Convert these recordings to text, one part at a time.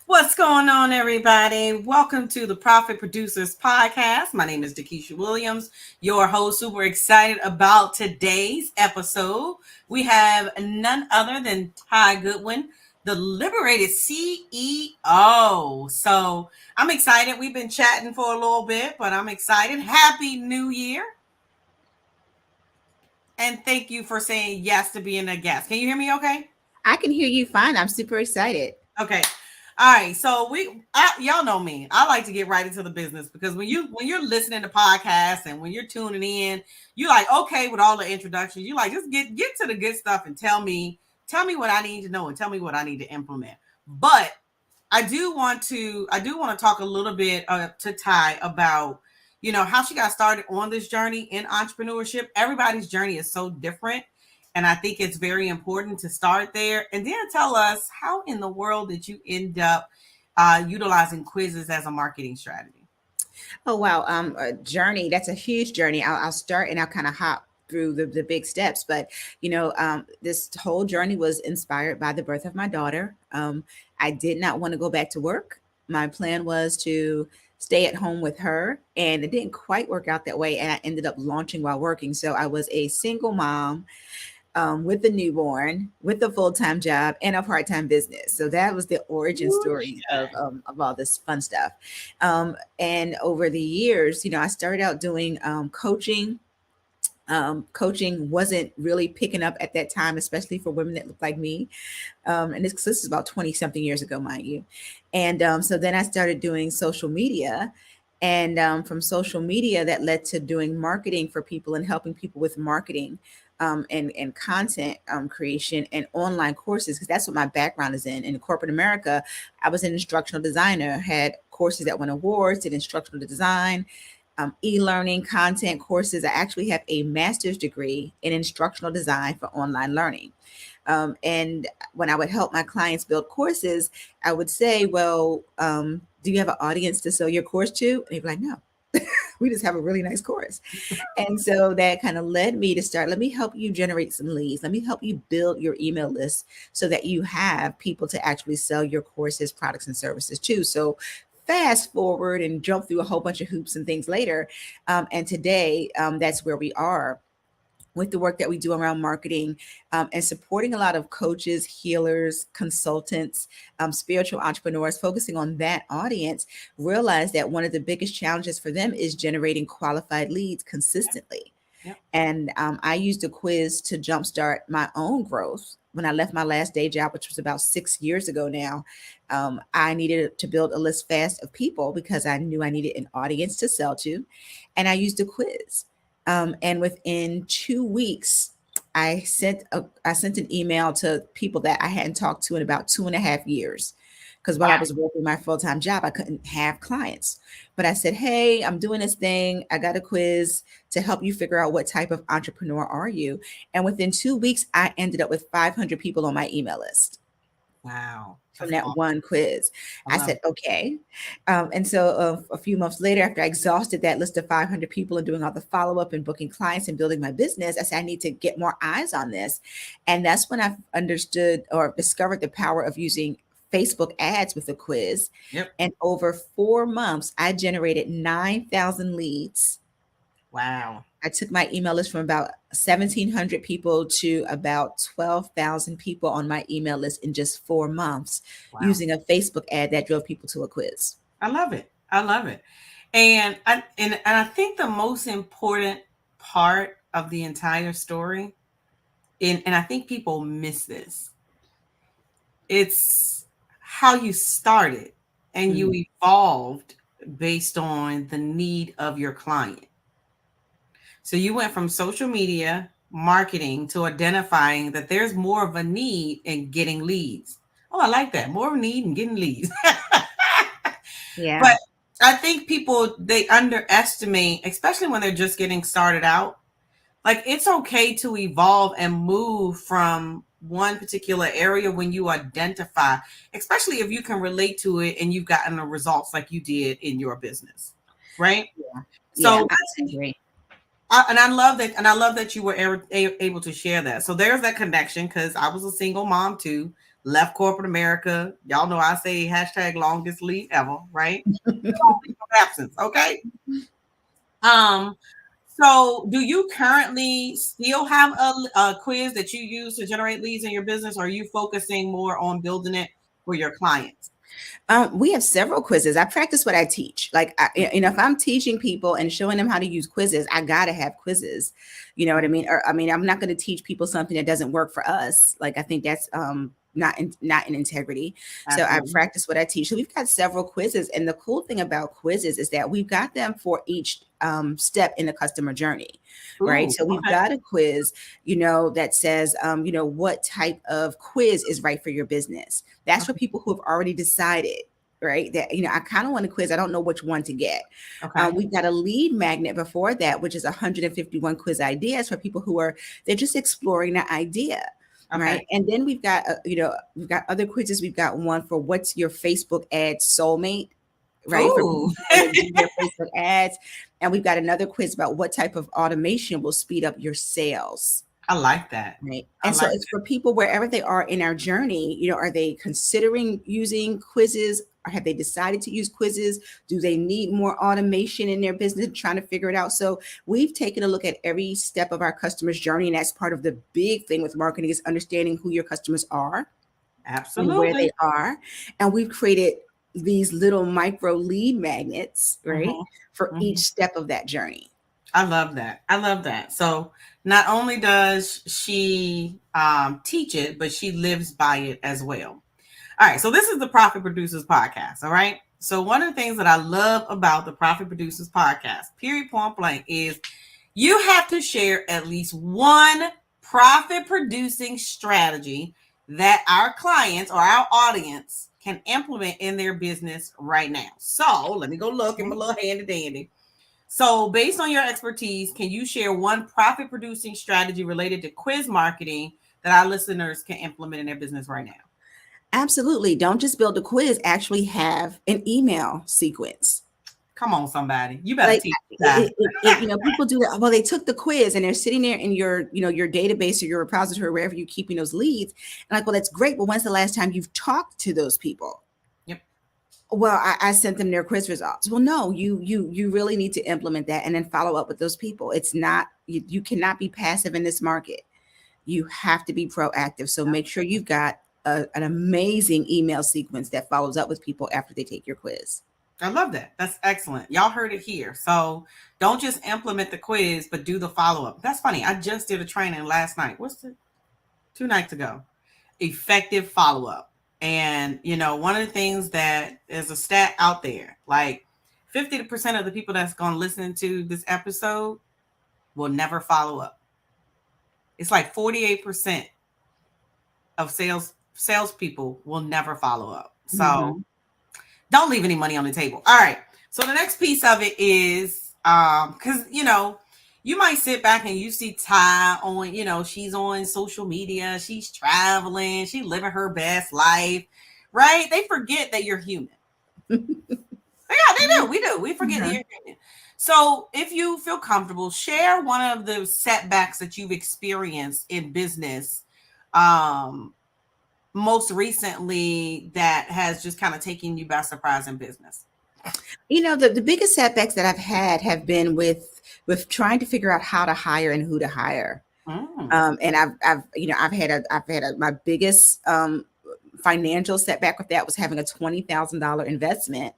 What's going on, everybody? Welcome to the Profit Producers Podcast. My name is Dakisha Williams, your host. Super excited about today's episode. We have none other than Tai Goodwin, the Liberated CEO. So I'm excited. We've been chatting for a little bit, but I'm excited. Happy New Year. And thank you for saying yes to being a guest. Can you hear me okay? I can hear you fine. I'm super excited. Okay. All right. So y'all know me. I like to get right into the business because when you're listening to podcasts and when you're tuning in, you like, okay, with all the introductions, you like just get to the good stuff and tell me what I need to know and tell me what I need to implement. But I do want to talk a little bit to Ty about how she got started on this journey in entrepreneurship. Everybody's journey is so different. And I think it's very important to start there and then tell us how in the world did you end up utilizing quizzes as a marketing strategy? Oh wow, a journey. That's a huge journey. I'll start and I'll kind of hop through the big steps. But this whole journey was inspired by the birth of my daughter. I did not want to go back to work. My plan was to stay at home with her, and it didn't quite work out that way. And I ended up launching while working. So I was a single mom with a newborn, with a full time job, and a part time business. So that was the origin story of all this fun stuff. And over the years, I started out doing coaching. Coaching wasn't really picking up at that time, especially for women that look like me. And this is about 20 something years ago, mind you. And so then I started doing social media. And from social media, that led to doing marketing for people and helping people with marketing and content creation and online courses, because that's what my background is in. In corporate America, I was an instructional designer, had courses that won awards, did instructional design, e-learning content courses. I actually have a master's degree in instructional design for online learning. And when I would help my clients build courses, I would say, well, do you have an audience to sell your course to? And they'd be like, no, we just have a really nice course. And so that kind of led me to start, let me help you generate some leads. Let me help you build your email list so that you have people to actually sell your courses, products, and services to. So fast forward and jump through a whole bunch of hoops and things later. And today, that's where we are with the work that we do around marketing and supporting a lot of coaches, healers, consultants, spiritual entrepreneurs, focusing on that audience. Realize that one of the biggest challenges for them is generating qualified leads consistently. Yep. And I used a quiz to jumpstart my own growth. When I left my last day job, which was about 6 years ago now, I needed to build a list fast of people because I knew I needed an audience to sell to. And I used a quiz. And within 2 weeks, I sent an email to people that I hadn't talked to in about 2.5 years. Because while I Wow. was working my full time job, I couldn't have clients. But I said, hey, I'm doing this thing. I got a quiz to help you figure out what type of entrepreneur are you. And within 2 weeks, I ended up with 500 people on my email list Wow. from That's that awesome. one quiz. I I love said, it. okay. And so a few months later, after I exhausted that list of 500 people and doing all the follow up and booking clients and building my business, I said, I need to get more eyes on this. And that's when I understood or discovered the power of using Facebook ads with a quiz. Yep. And over 4 months, I generated 9,000 leads. Wow. I took my email list from about 1,700 people to about 12,000 people on my email list in just 4 months Wow. using a Facebook ad that drove people to a quiz. I love it. I love it. And I think the most important part of the entire story, and I think people miss this, it's how you started and you Mm. evolved based on the need of your client. So you went from social media marketing to identifying that there's more of a need in getting leads. Oh, I like that. More of a need in getting leads. Yeah. But I think people they underestimate, especially when they're just getting started out. Like it's okay to evolve and move from one particular area when you identify, especially if you can relate to it and you've gotten the results like you did in your business. Right? Yeah. Yeah. So I agree. And I love that, and I love that you were able to share that. So there's that connection because I was a single mom too, left corporate America. Y'all know I say hashtag longest leave ever, right? Leave of absence, okay. Um, so do you currently still have a quiz that you use to generate leads in your business, or are you focusing more on building it for your clients? We have several quizzes. I practice what I teach. Like, if I'm teaching people and showing them how to use quizzes, I gotta have quizzes. You know what I mean? Or I mean, I'm not going to teach people something that doesn't work for us. Like, I think that's not in integrity. So I Absolutely. practice what I teach. So we've got several quizzes, and the cool thing about quizzes is that we've got them for each step in the customer journey, right? Ooh, So we've okay. got a quiz, that says, what type of quiz is right for your business. That's for Okay. people who have already decided, right, that I kind of want a quiz. I don't know which one to get. Okay. We've got a lead magnet before that, which is 151 quiz ideas for people who are they're just exploring the idea. Okay. Right. And then we've got other quizzes. We've got one for what's your Facebook ad soulmate, right? For people Ooh. who want to do their Facebook ads. And we've got another quiz about what type of automation will speed up your sales. I like that. Right. I And so like it's for people wherever they are in our journey, are they considering using quizzes? Or have they decided to use quizzes? Do they need more automation in their business, trying to figure it out? So we've taken a look at every step of our customer's journey. And that's part of the big thing with marketing is understanding who your customers are and where absolutely. they are. And we've created these little micro lead magnets, right, Mhm, for each mhm. step of that journey. I love that. I love that. So not only does she teach it, but she lives by it as well. All right. So this is the Profit Producers Podcast. All right. So one of the things that I love about the Profit Producers Podcast, period, point blank, is you have to share at least one profit producing strategy that our clients or our audience can implement in their business right now. So let me go look in my little handy dandy. So, based on your expertise, can you share one profit producing strategy related to quiz marketing that our listeners can implement in their business right now? Absolutely. Don't just build a quiz, actually have an email sequence. Come on, somebody. You better Like teach that. people do that. Well, they took the quiz and they're sitting there in your database or your repository, wherever you're keeping those leads. And like, well, that's great. But when's the last time you've talked to those people? Yep. Well, I sent them their quiz results. Well, no, you really need to implement that and then follow up with those people. It's not you cannot be passive in this market. You have to be proactive. So make sure you've got an amazing email sequence that follows up with people after they take your quiz. I love that. That's excellent. Y'all heard it here. So, don't just implement the quiz, but do the follow up. That's funny. I just did a training last night. What's the 2 nights ago? Effective follow up. And, one of the things that is a stat out there, like 50% of the people that's going to listen to this episode will never follow up. It's like 48% of salespeople will never follow up. So Mm-hmm. don't leave any money on the table. All right. So the next piece of it is because you might sit back and you see Tai on, she's on social media, she's traveling, she's living her best life, right? They forget that you're human. Yeah, they do. We do. We forget that Uh-huh. you're human. So if you feel comfortable, share one of the setbacks that you've experienced in business um most recently that has just kind of taken you by surprise in business. The biggest setbacks that I've had have been with trying to figure out how to hire and who to hire. Mm. And I've had my biggest financial setback with that was having a $20,000 investment,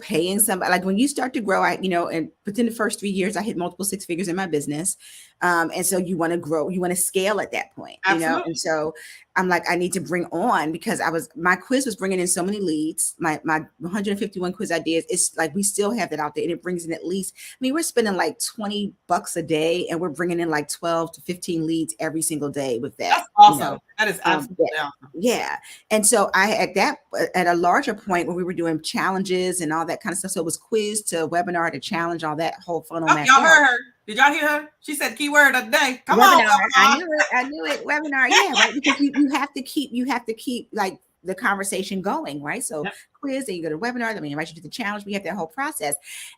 paying somebody. Like, when you start to grow, and within the first 3 years, I hit multiple six figures in my business. And so you want to grow, you want to scale at that point, and Absolutely. so I'm like, I need to bring on, because my quiz was bringing in so many leads, my 151 quiz ideas. It's like, we still have that out there, and it brings in at least, I mean, we're spending like $20 a day, and we're bringing in like 12 to 15 leads every single day with that, That's awesome. That is absolutely yeah. awesome. Yeah. And so at a larger point when we were doing challenges and all that kind of stuff. So it was quiz to webinar to challenge, all that whole funnel Oh, mapped y'all out. heard her. Did y'all hear her? She said keyword of the day. Come on, Webinar. I webinar. knew it. I knew it. Webinar. Yeah. Right. Because you have to keep like the conversation going. Right. So Yep. quiz, then you go to webinar, then we invite you to the challenge. We have that whole process.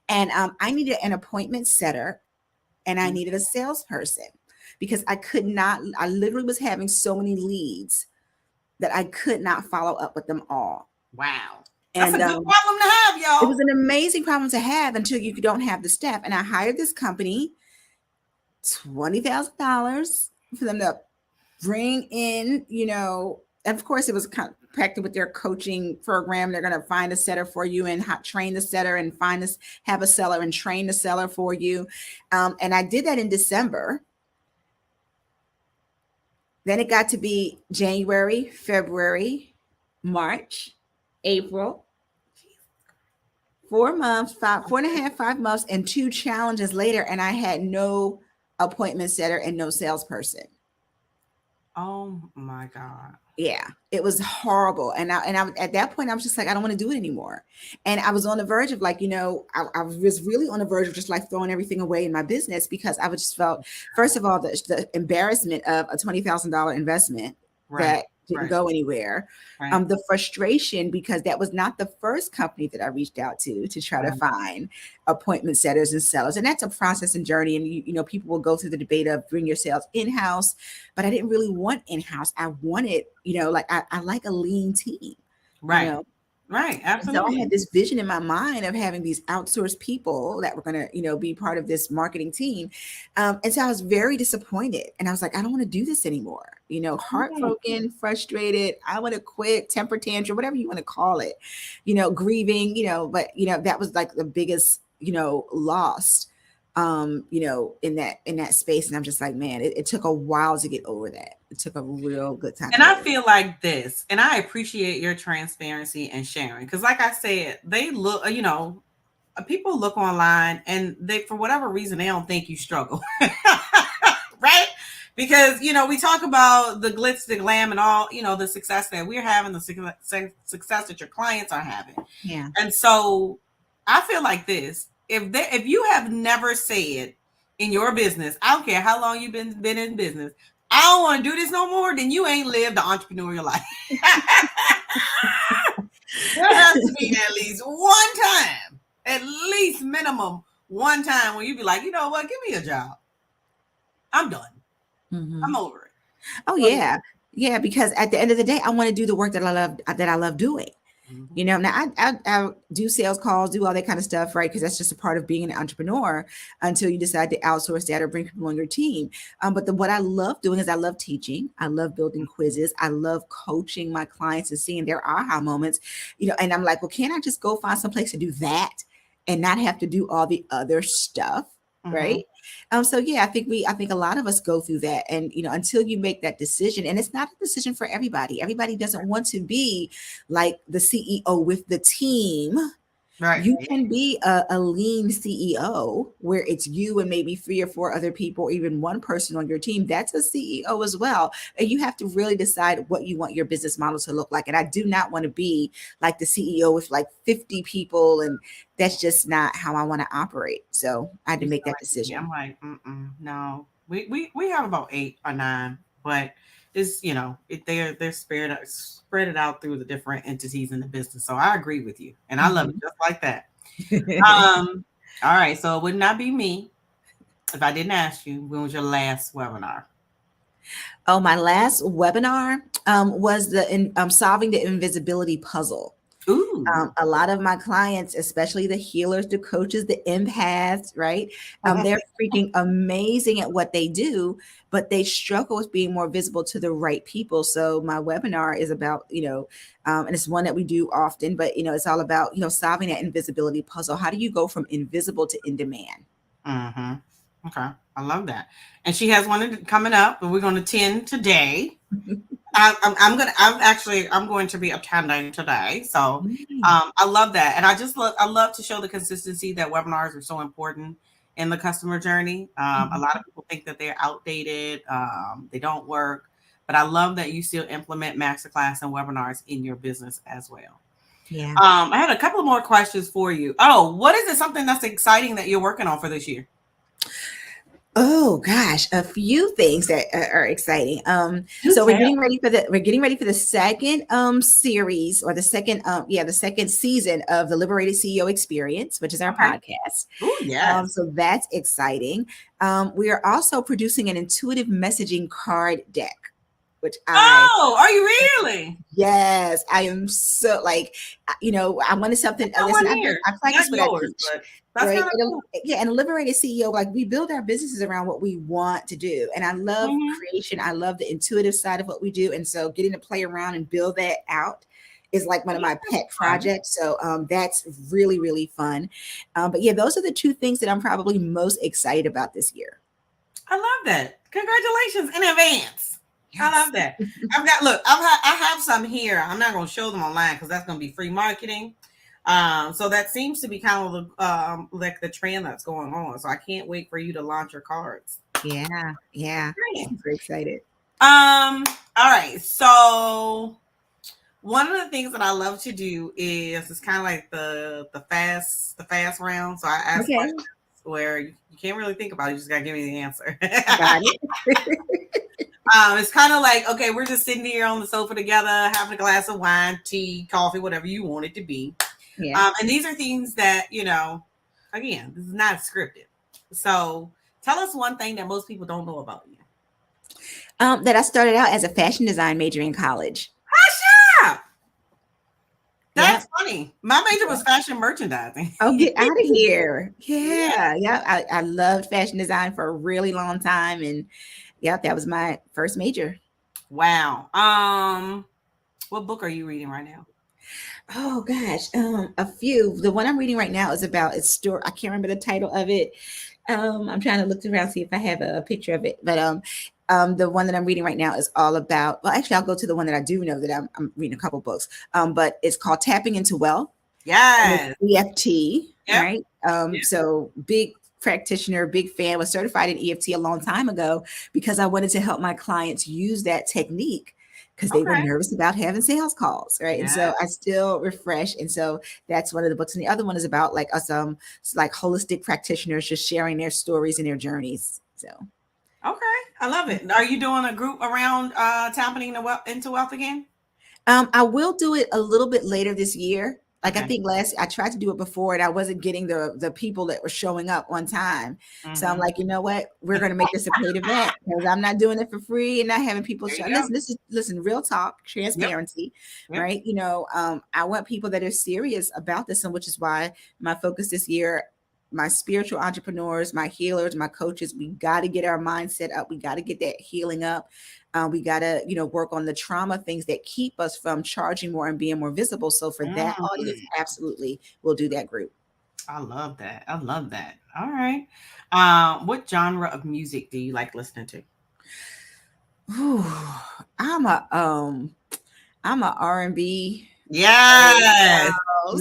And I needed an appointment setter and I needed a salesperson because I literally was having so many leads that I could not follow up with them all. Wow. That's a And good problem to have, it y'all. was an amazing problem to have until you don't have the staff. And I hired this company, $20,000 for them to bring in, and of course it was kind of packed with their coaching program. They're going to find a setter for you and train the setter and have a seller and train the seller for you. And I did that in December. Then it got to be January, February, March, April, 4 months, 4.5, 5 months, and 2 challenges later, and I had no appointment setter and no salesperson. Oh my God. Yeah, it was horrible. And I at that point I was just like, I don't want to do it anymore. And I was on the verge of like, I was really on the verge of just like throwing everything away in my business because I just felt, first of all, the embarrassment of a $20,000 investment that didn't go anywhere. Right. The frustration because that was not the first company that I reached out to try to find appointment setters and sellers. And that's a process and journey. And people will go through the debate of bring your sales in-house, but I didn't really want in-house. I wanted, like I like a lean team. Right. Right. Absolutely. So I had this vision in my mind of having these outsourced people that were going to, be part of this marketing team. And so I was very disappointed. And I was like, I don't want to do this anymore. Heartbroken, frustrated. I want to quit, temper tantrum, whatever you want to call it, grieving, but, that was like the biggest, loss, in that space. And I'm just like, man, it took a while to get over that. It took a real good time. And I feel like this, and I appreciate your transparency and sharing. Because like I said, they look, people look online and they, for whatever reason, they don't think you struggle. Right? Because, we talk about the glitz, the glam, and all, the success that we're having, the success that your clients are having. Yeah. And so I feel like this, if you have never said in your business, I don't care how long you've been in business, I don't want to do this no more, then you ain't lived the entrepreneurial life. There has to be at least one time, at least minimum one time when you be like, you know what, give me a job. I'm done. Mm-hmm. I'm over it. Oh yeah. Yeah. Because at the end of the day, I want to do the work that I love doing. Mm-hmm. Now I do sales calls, do all that kind of stuff, right? Because that's just a part of being an entrepreneur until you decide to outsource that or bring people on your team. But what I love doing is I love teaching. I love building quizzes. I love coaching my clients and seeing their aha moments, and I'm like, well, can't I just go find some place to do that and not have to do all the other stuff? Mm-hmm. Right. So yeah, I think a lot of us go through that, and until you make that decision, and it's not a decision for everybody. Everybody doesn't want to be like the CEO with the team. Right. You can be a lean CEO where it's you and maybe 3 or 4 other people, or even one person on your team. That's a CEO as well. And you have to really decide what you want your business model to look like. And I do not want to be like the CEO with like 50 people. And that's just not how I want to operate. So I had to make that decision. I'm like, no, we have about 8 or 9, but it's, they're spread it out through the different entities in the business. So I agree with you, and I love it just like that. All right, so it would not be me if I didn't ask you, when was your last webinar? Oh, my last webinar was solving the invisibility puzzle. Ooh. A lot of my clients, especially the healers, the coaches, the empaths, right? They're freaking amazing at what they do, but they struggle with being more visible to the right people. So my webinar is about, and it's one that we do often, but, it's all about, solving that invisibility puzzle. How do you go from invisible to in demand? Mm-hmm. Okay. I love that. And she has one coming up, but we're going to attend today. I'm going to be attending today. So I love that. And I love to show the consistency that webinars are so important in the customer journey. A lot of people think that they're outdated. They don't work, but I love that you still implement masterclass and webinars in your business as well. Yeah. I had a couple more questions for you. Oh, what is it, something that's exciting that you're working on for this year? Oh gosh, a few things that are exciting. Do So tell. we're getting ready for the second series, or the second the second season of the Liberated CEO Experience, which is our Okay. podcast. Oh, yes. So that's exciting. We are also producing an intuitive messaging card deck, which I Oh, are you really? yes, I am so like, I wanted something. Got Listen, one here. I Not practice what I yours, preach, but that's right? kind of And cool. yeah, and a liberated CEO, like we build our businesses around what we want to do. And I love Hmm. creation. I love the intuitive side of what we do. And so getting to play around and build that out is like one of Yeah, my that's pet fun. projects. So that's really, really fun. But yeah, those are the two things that I'm probably most excited about this year. I love that. Congratulations in advance. I Yes. love that. I have some here. I'm not going to show them online because that's going to be free marketing. So that seems to be kind of like the trend that's going on. So I can't wait for you to launch your cards. Yeah. Yeah. Great. Super excited. All right. So one of the things that I love to do is it's kind of like the fast round. So I ask Okay. questions where you can't really think about it. You just gotta give me the answer. Got it. It's kind of like, okay, we're just sitting here on the sofa together, having a glass of wine, tea, coffee, whatever you want it to be. Yeah. And these are things that, again, this is not scripted. So tell us one thing that most people don't know about you. That I started out as a fashion design major in college. Yeah, Yeah. that's funny. My major was fashion merchandising. Oh, get out of here. Yeah. Yeah. Yeah. I loved fashion design for a really long time. And yeah, that was my first major. Wow. What book are you reading right now? Oh gosh. A few. The one I'm reading right now is about its story. I can't remember the title of it. I'm trying to look around, see if I have a picture of it. But the one that I'm reading right now is all about, well, actually I'll go to the one that I do know that I'm reading a couple books. But it's called Tapping into Wealth. And it's Yes. EFT, Yep. right? Yep. So big practitioner, big fan, was certified in EFT a long time ago because I wanted to help my clients use that technique because they were Okay. nervous about having sales calls, right? And Yeah. so I still refresh. And so that's one of the books. And the other one is about like us, like holistic practitioners just sharing their stories and their journeys. So Okay. I love it. Are you doing a group around tapping into wealth again? I will do it a little bit later this year. Like I Okay. think I tried to do it before and I wasn't getting the people that were showing up on time. So I'm Hmm. like, you know what? We're going to make this a paid event because I'm not doing it for free and not having people There show. you go. Listen, listen, real talk, Yep. transparency, Yep. right? I want people that are serious about this, and which is why my focus this year, my spiritual entrepreneurs, my healers, my coaches, we got to get our mindset up. We got to get that healing up. We got to, work on the trauma things that keep us from charging more and being more visible. So for that audience, Mm. absolutely, we'll do that group. I love that. I love that. All right. What genre of music do you like listening to? Whew. I'm a um I'm a R&B Yes. girl.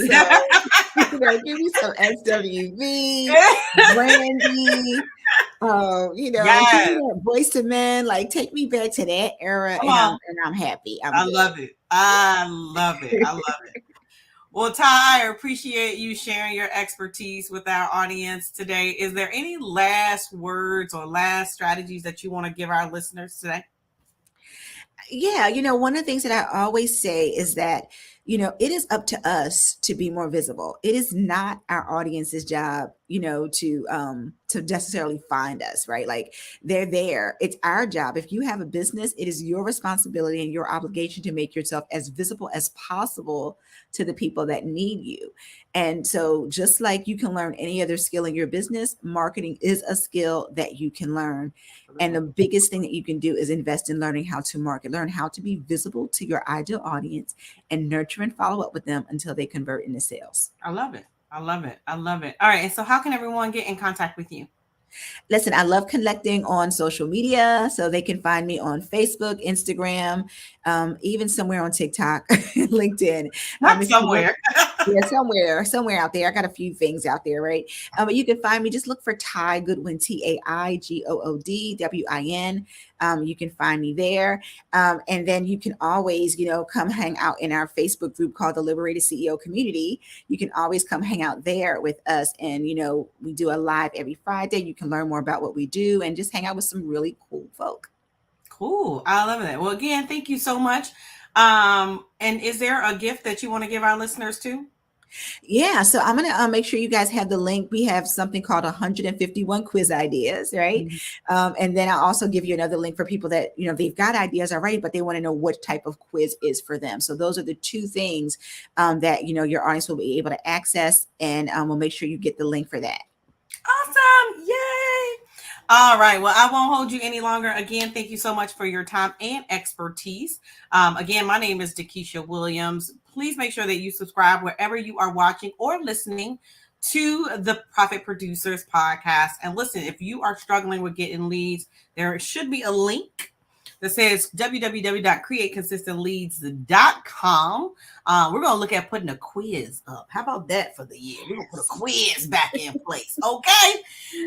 So give me some SWV, Brandy, give me Yes. that Voice to Men, like take me back to that era, Come and on. I'm happy. I'm I good. love it. I love it. I love it. Well, Ty, I appreciate you sharing your expertise with our audience today. Is there any last words or last strategies that you want to give our listeners today? Yeah, one of the things that I always say is that, it is up to us to be more visible. It is not our audience's job, to necessarily find us, right? Like they're there. It's our job. If you have a business, it is your responsibility and your obligation to make yourself as visible as possible to the people that need you. And so just like you can learn any other skill in your business, marketing is a skill that you can learn. And Absolutely. the biggest thing that you can do is invest in learning how to market, learn how to be visible to your ideal audience, and nurture and follow up with them until they convert into sales. I love it. I love it. I love it. All right. And so, how can everyone get in contact with you? Listen, I love connecting on social media, so they can find me on Facebook, Instagram, even somewhere on TikTok, LinkedIn. Not If you look somewhere. Yeah, somewhere out there. I got a few things out there, right? But you can find me. Just look for Tai Goodwin, TaiGoodwin. You can find me there, and then you can always, come hang out in our Facebook group called the Liberated CEO Community. You can always come hang out there with us, and we do a live every Friday. You can learn more about what we do and just hang out with some really cool folk. Cool. I love that. Well, again, thank you so much. And is there a gift that you want to give our listeners too? Yeah, so I'm gonna make sure you guys have the link. We have something called 151 quiz ideas, right? Mhm. And then I'll also give you another link for people that they've got ideas already, but they want to know what type of quiz is for them. So those are the two things that your audience will be able to access, and we'll make sure you get the link for that. Awesome. Yay. All right. Well, I won't hold you any longer. Again, thank you so much for your time and expertise. Again, my name is Dakisha Williams. Please make sure that you subscribe wherever you are watching or listening to the Profit Producers podcast. And listen, if you are struggling with getting leads, there should be a link that says www.createconsistentleads.com. We're going to look at putting a quiz up. How about that for the year? We're going to put a quiz back in place. Okay.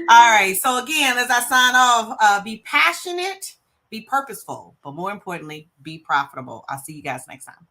All right. So again, as I sign off, be passionate, be purposeful, but more importantly, be profitable. I'll see you guys next time.